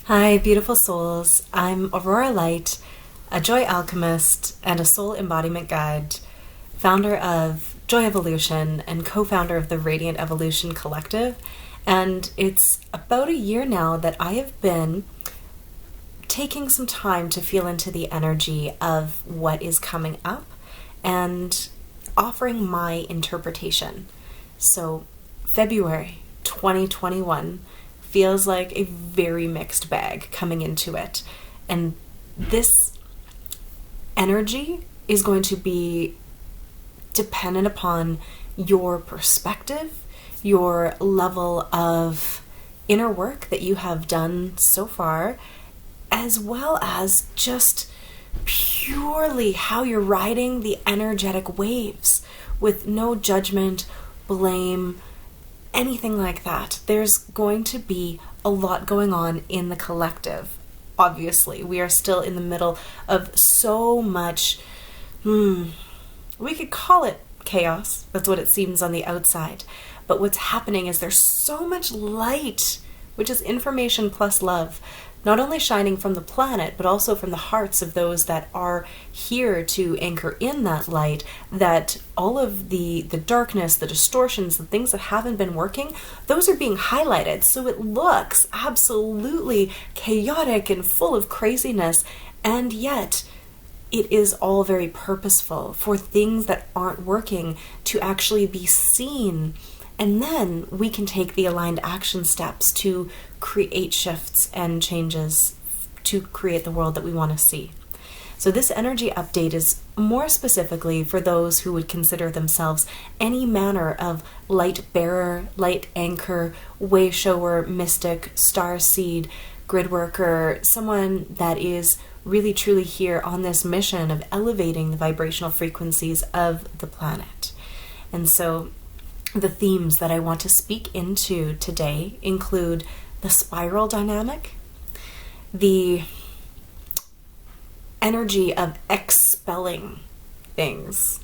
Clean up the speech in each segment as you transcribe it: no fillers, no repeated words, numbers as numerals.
Hi, beautiful souls. I'm Aurora Light, a joy alchemist and a soul embodiment guide, founder of Joy Evolution and co-founder of the Radiant Evolution Collective. And it's about a year now that I have been taking some time to feel into the energy of what is coming up and offering my interpretation. So February 2021 feels like a very mixed bag coming into it. And this energy is going to be dependent upon your perspective, your level of inner work that you have done so far, as well as just purely how you're riding the energetic waves with no judgment, blame, anything like that. There's going to be a lot going on in the collective. Obviously, we are still in the middle of so much, we could call it chaos. That's what it seems on the outside. But what's happening is there's so much light, which is information plus love, not only shining from the planet, but also from the hearts of those that are here to anchor in that light, that all of the darkness, the distortions, the things that haven't been working, those are being highlighted. So it looks absolutely chaotic and full of craziness, and yet it is all very purposeful for things that aren't working to actually be seen. And then we can take the aligned action steps to create shifts and changes to create the world that we want to see. So this energy update is more specifically for those who would consider themselves any manner of light bearer, light anchor, way shower, mystic, star seed, grid worker, someone that is really truly here on this mission of elevating the vibrational frequencies of the planet. And so the themes that I want to speak into today include the spiral dynamic, the energy of expelling things,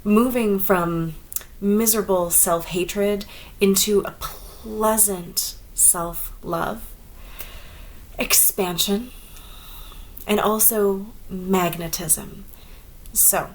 moving from miserable self-hatred into a pleasant self-love, expansion, and also magnetism. So,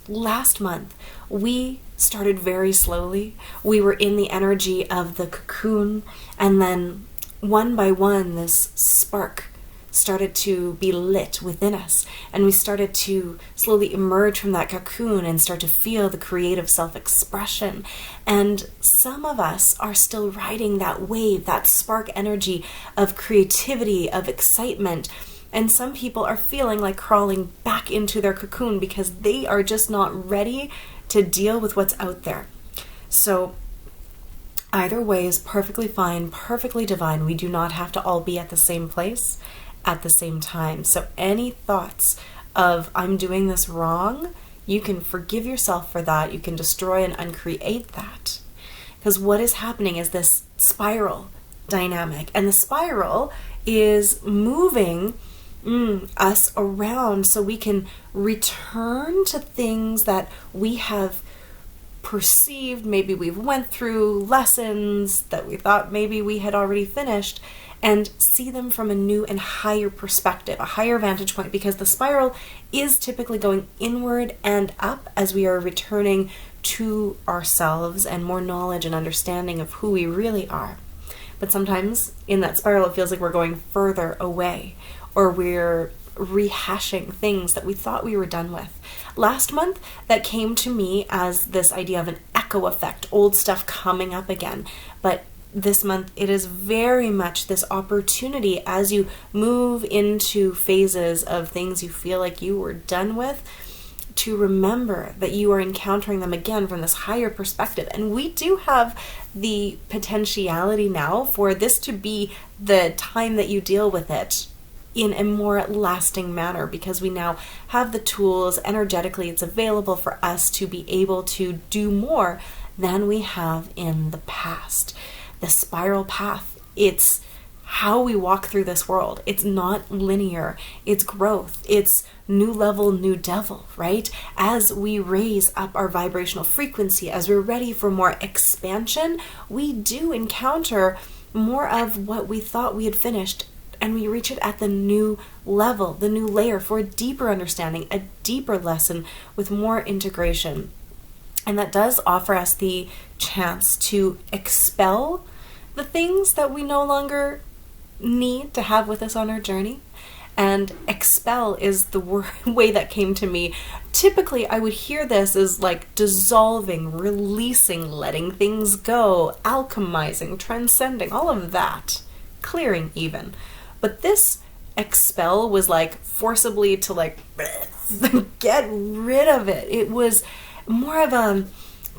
last month, we started very slowly. We were in the energy of the cocoon, and then one by one, this spark started to be lit within us, and we started to slowly emerge from that cocoon and start to feel the creative self-expression. And some of us are still riding that wave, that spark energy of creativity, of excitement. And some people are feeling like crawling back into their cocoon because they are just not ready to deal with what's out there. So either way is perfectly fine, perfectly divine. We do not have to all be at the same place at the same time. So any thoughts of I'm doing this wrong, you can forgive yourself for that. You can destroy and uncreate that. Because what is happening is this spiral dynamic. And the spiral is moving us around so we can return to things that we have perceived, maybe we've went through lessons that we thought maybe we had already finished, and see them from a new and higher perspective, a higher vantage point, because the spiral is typically going inward and up as we are returning to ourselves and more knowledge and understanding of who we really are. But sometimes in that spiral it feels like we're going further away, or we're rehashing things that we thought we were done with. Last month, that came to me as this idea of an echo effect, old stuff coming up again. But this month, it is very much this opportunity as you move into phases of things you feel like you were done with, to remember that you are encountering them again from this higher perspective. And we do have the potentiality now for this to be the time that you deal with it in a more lasting manner, because we now have the tools energetically. It's available for us to be able to do more than we have in the past. The spiral path, it's how we walk through this world. It's not linear. It's growth. It's new level, new devil, right? As we raise up our vibrational frequency, as we're ready for more expansion, we do encounter more of what we thought we had finished and we reach it at the new level, the new layer, for a deeper understanding, a deeper lesson with more integration. And that does offer us the chance to expel the things that we no longer need to have with us on our journey. And expel is the way that came to me. Typically, I would hear this as like dissolving, releasing, letting things go, alchemizing, transcending, all of that, clearing even. But this expel was like forcibly to like get rid of it. It was more of a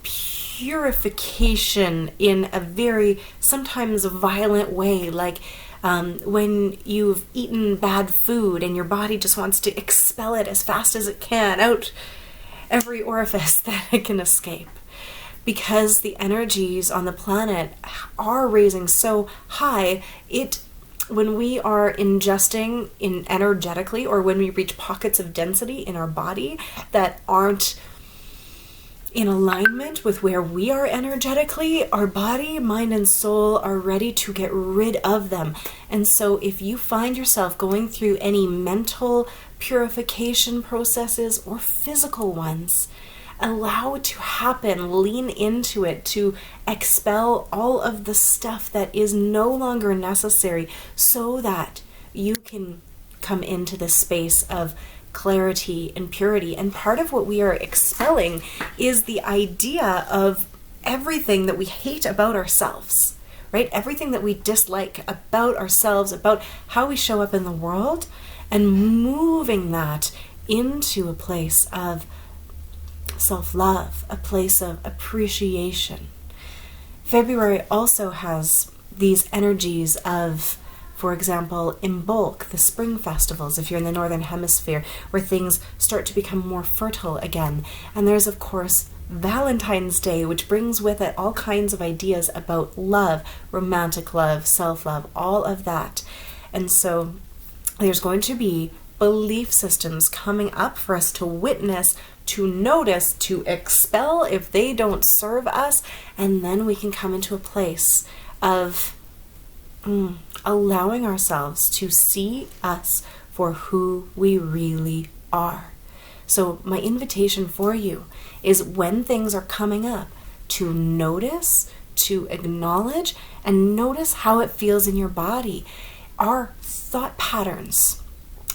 purification in a very sometimes violent way, like when you've eaten bad food and your body just wants to expel it as fast as it can out every orifice that it can escape. Because the energies on the planet are raising so high, when we are ingesting energetically, or when we reach pockets of density in our body that aren't in alignment with where we are energetically, our body, mind, and soul are ready to get rid of them. And so if you find yourself going through any mental purification processes or physical ones, allow it to happen, lean into it to expel all of the stuff that is no longer necessary, so that you can come into this space of clarity and purity. And part of what we are expelling is the idea of everything that we hate about ourselves, right? Everything that we dislike about ourselves, about how we show up in the world, and moving that into a place of self-love, a place of appreciation. February also has these energies of, for example, in bulk, the spring festivals, if you're in the Northern Hemisphere, where things start to become more fertile again. And there's, of course, Valentine's Day, which brings with it all kinds of ideas about love, romantic love, self-love, all of that. And so there's going to be belief systems coming up for us to witness, to notice, to expel if they don't serve us, and then we can come into a place of allowing ourselves to see us for who we really are. So my invitation for you is, when things are coming up, to notice, to acknowledge, and notice how it feels in your body. Our thought patterns,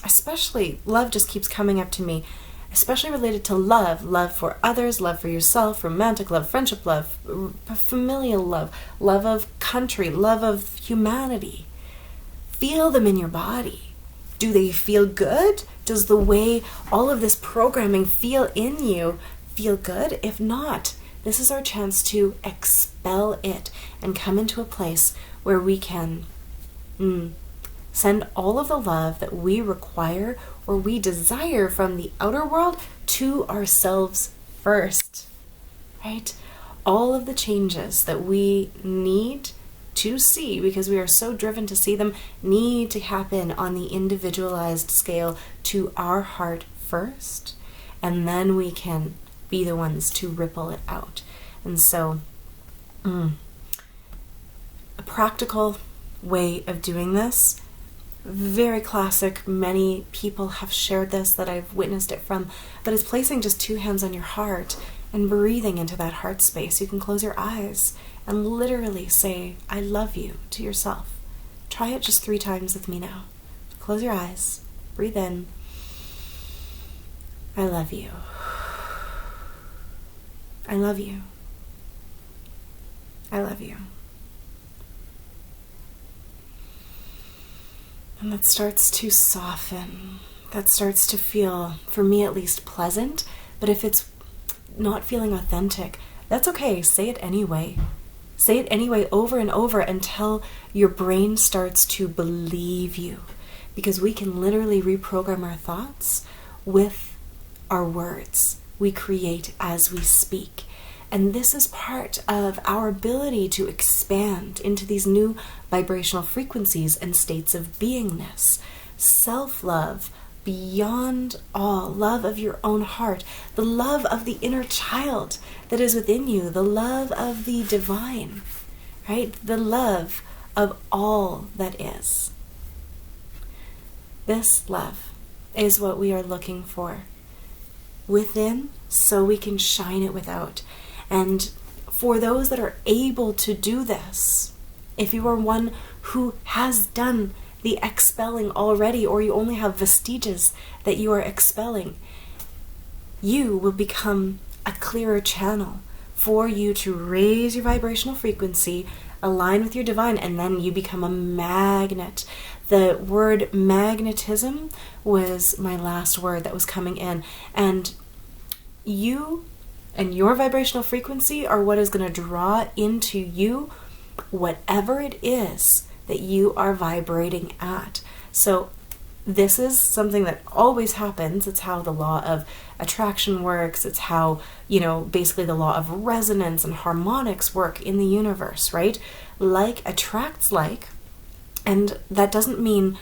especially love just keeps coming up to me, especially related to love for others, love for yourself, romantic love, friendship love, familial love, love of country, love of humanity. Feel them in your body. Do they feel good? Does the way all of this programming feel in you feel good? If not, this is our chance to expel it and come into a place where we can send all of the love that we require or we desire from the outer world to ourselves first, right? All of the changes that we need to see, because we are so driven to see them, need to happen on the individualized scale to our heart first, and then we can be the ones to ripple it out. And so a practical way of doing this, very classic, many people have shared this that I've witnessed it from, but it's placing just two hands on your heart and breathing into that heart space. You can close your eyes and literally say, I love you, to yourself. Try it just 3 times with me now. Close your eyes, breathe in. I love you. I love you. I love you. And that starts to soften. That starts to feel, for me at least, pleasant. But if it's not feeling authentic, that's okay. Say it anyway. Say it anyway over and over until your brain starts to believe you. Because we can literally reprogram our thoughts with our words. We create as we speak. And this is part of our ability to expand into these new vibrational frequencies and states of beingness. Self-love, beyond all, love of your own heart, the love of the inner child that is within you, the love of the divine, right? The love of all that is. This love is what we are looking for within, so we can shine it without. And for those that are able to do this, if you are one who has done the expelling already, or you only have vestiges that you are expelling, you will become a clearer channel for you to raise your vibrational frequency, align with your divine, and then you become a magnet. The word magnetism was my last word that was coming in, and you and your vibrational frequency are what is going to draw into you whatever it is that you are vibrating at. So this is something that always happens. It's how the law of attraction works. It's how, basically the law of resonance and harmonics work in the universe, right? Like attracts like, and that doesn't mean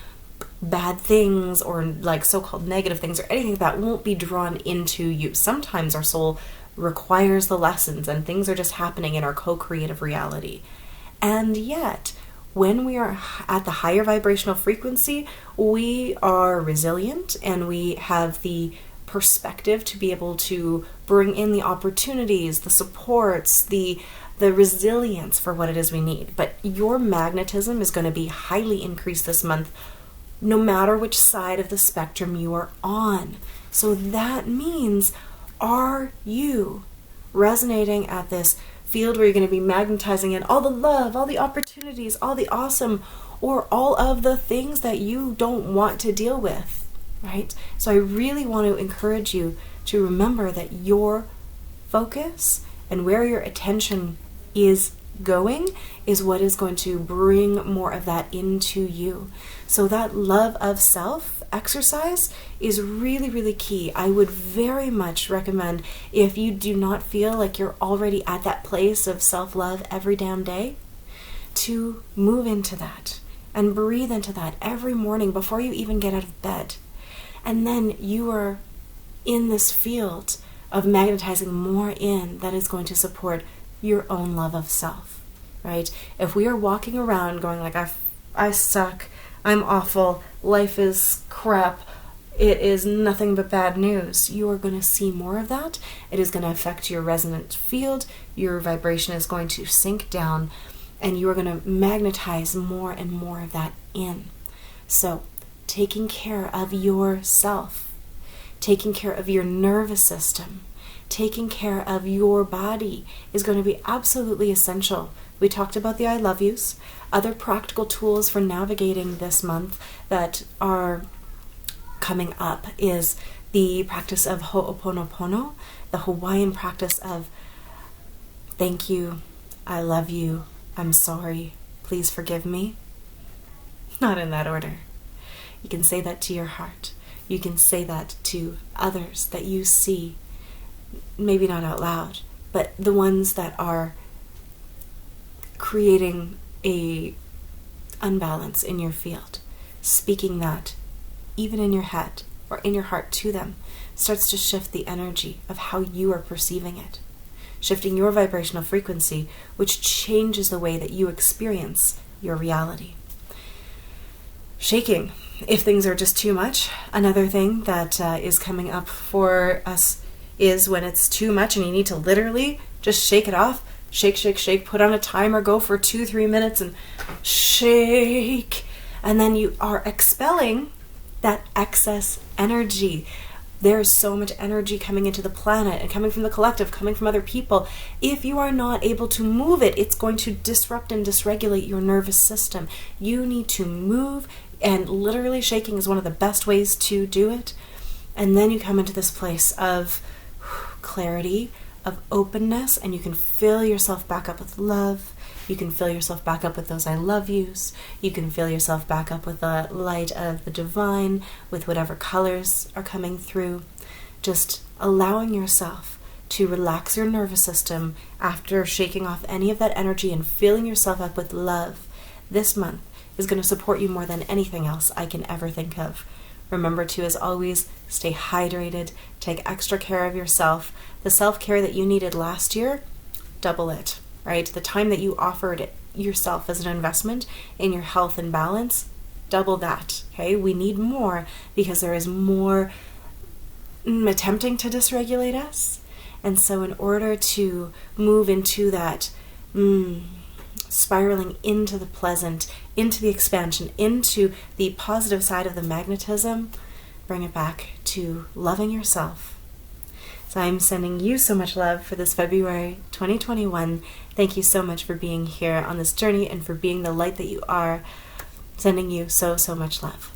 bad things or like so-called negative things or anything that won't be drawn into you. Sometimes our soul requires the lessons and things are just happening in our co-creative reality. And yet, when we are at the higher vibrational frequency, we are resilient and we have the perspective to be able to bring in the opportunities, the supports, the resilience for what it is we need. But your magnetism is going to be highly increased this month, no matter which side of the spectrum you are on. So that means, are you resonating at this field where you're going to be magnetizing in all the love, all the opportunities, all the awesome, or all of the things that you don't want to deal with, right? So I really want to encourage you to remember that your focus and where your attention is going is what is going to bring more of that into you. So that love of self exercise is really, really key. I would very much recommend, if you do not feel like you're already at that place of self-love every damn day, to move into that and breathe into that every morning before you even get out of bed. And then you are in this field of magnetizing more in that is going to support your own love of self, right? If we are walking around going like, I suck, I'm awful, life is crap, it is nothing but bad news, you are going to see more of that. It is going to affect your resonant field. Your vibration is going to sink down, and you are going to magnetize more and more of that in. So, taking care of yourself, taking care of your nervous system, taking care of your body is going to be absolutely essential. We talked about the I love yous. Other practical tools for navigating this month that are coming up is the practice of Ho'oponopono, the Hawaiian practice of thank you, I love you, I'm sorry, please forgive me. Not in that order. You can say that to your heart. You can say that to others that you see, maybe not out loud, but the ones that are creating a unbalance in your field. Speaking that, even in your head or in your heart to them, starts to shift the energy of how you are perceiving it. Shifting your vibrational frequency, which changes the way that you experience your reality. Shaking, if things are just too much. Another thing that is coming up for us is when it's too much and you need to literally just shake it off. Shake, shake, shake, put on a timer, go for 2-3 minutes and shake. And then you are expelling that excess energy. There's so much energy coming into the planet and coming from the collective, coming from other people. If you are not able to move it, it's going to disrupt and dysregulate your nervous system. You need to move, and literally shaking is one of the best ways to do it. And then you come into this place of clarity, of openness, and you can fill yourself back up with love. You can fill yourself back up with those I love yous. You can fill yourself back up with the light of the divine, with whatever colors are coming through. Just allowing yourself to relax your nervous system after shaking off any of that energy and filling yourself up with love this month is going to support you more than anything else I can ever think of. Remember to, as always, stay hydrated, take extra care of yourself. The self-care that you needed last year, double it, right? The time that you offered yourself as an investment in your health and balance, double that. Okay, we need more because there is more attempting to dysregulate us. And so in order to move into that spiraling into the pleasant, into the expansion, into the positive side of the magnetism, bring it back to loving yourself. So I'm sending you so much love for this February 2021. Thank you so much for being here on this journey and for being the light that you are. Sending you so, so much love.